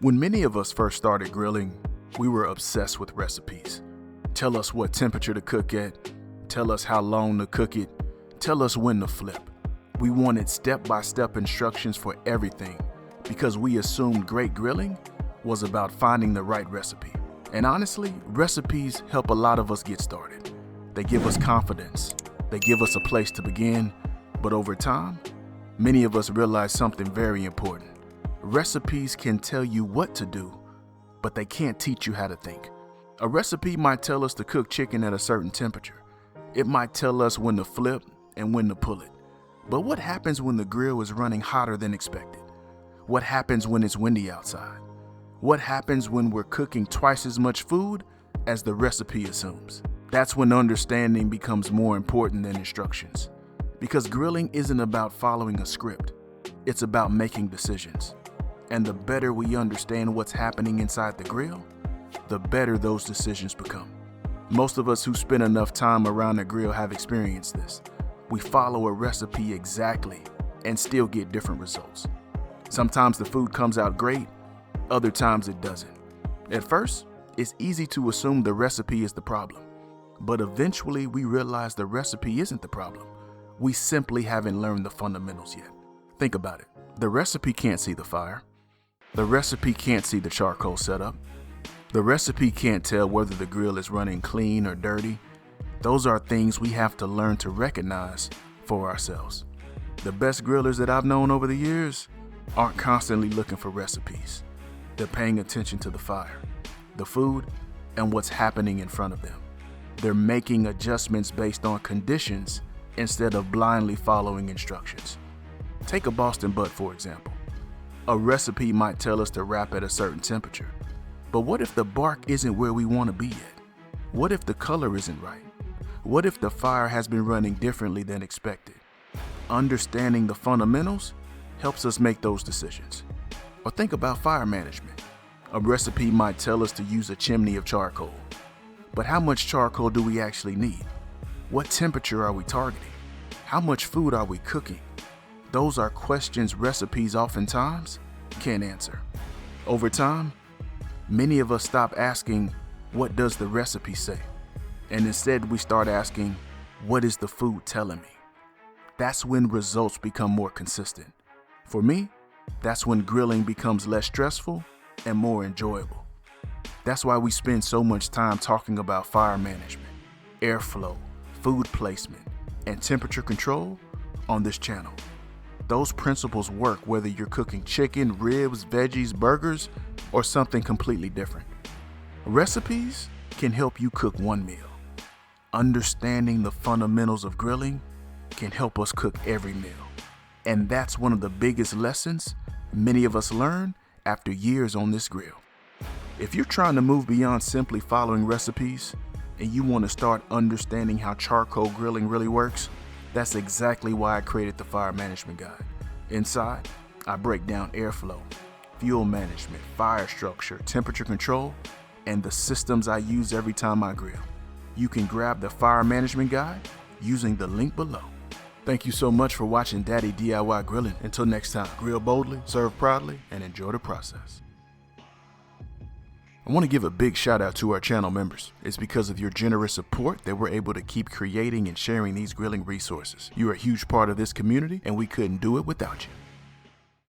When many of us first started grilling, we were obsessed with recipes. Tell us what temperature to cook at, tell us how long to cook it, tell us when to flip. We wanted step-by-step instructions for everything because we assumed great grilling was about finding the right recipe. And honestly, recipes help a lot of us get started. They give us confidence, they give us a place to begin, but over time, many of us realize something very important. Recipes can tell you what to do, but they can't teach you how to think. A recipe might tell us to cook chicken at a certain temperature. It might tell us when to flip and when to pull it. But what happens when the grill is running hotter than expected? What happens when it's windy outside? What happens when we're cooking twice as much food as the recipe assumes? That's when understanding becomes more important than instructions. Because grilling isn't about following a script. It's about making decisions. And the better we understand what's happening inside the grill, the better those decisions become. Most of us who spend enough time around the grill have experienced this. We follow a recipe exactly and still get different results. Sometimes the food comes out great, other times it doesn't. At first, it's easy to assume the recipe is the problem. But eventually we realize the recipe isn't the problem. We simply haven't learned the fundamentals yet. Think about it. The recipe can't see the fire. The recipe can't see the charcoal setup. The recipe can't tell whether the grill is running clean or dirty. Those are things we have to learn to recognize for ourselves. The best grillers that I've known over the years aren't constantly looking for recipes. They're paying attention to the fire, the food, and what's happening in front of them. They're making adjustments based on conditions instead of blindly following instructions. Take a Boston butt, for example. A recipe might tell us to wrap at a certain temperature. But what if the bark isn't where we want to be yet? What if the color isn't right? What if the fire has been running differently than expected? Understanding the fundamentals helps us make those decisions. Or think about fire management. A recipe might tell us to use a chimney of charcoal. But how much charcoal do we actually need? What temperature are we targeting? How much food are we cooking? Those are questions recipes oftentimes can't answer. Over time, many of us stop asking, what does the recipe say? And instead we start asking, what is the food telling me? That's when results become more consistent. For me, that's when grilling becomes less stressful and more enjoyable. That's why we spend so much time talking about fire management, airflow, food placement, and temperature control on this channel. Those principles work whether you're cooking chicken, ribs, veggies, burgers, or something completely different. Recipes can help you cook one meal. Understanding the fundamentals of grilling can help us cook every meal. And that's one of the biggest lessons many of us learn after years on this grill. If you're trying to move beyond simply following recipes and you want to start understanding how charcoal grilling really works, that's exactly why I created the Fire Management Guide. Inside, I break down airflow, fuel management, fire structure, temperature control, and the systems I use every time I grill. You can grab the Fire Management Guide using the link below. Thank you so much for watching Daddy DIY Grilling. Until next time, grill boldly, serve proudly, and enjoy the process. I want to give a big shout out to our channel members. It's because of your generous support that we're able to keep creating and sharing these grilling resources. You're a huge part of this community, and we couldn't do it without you.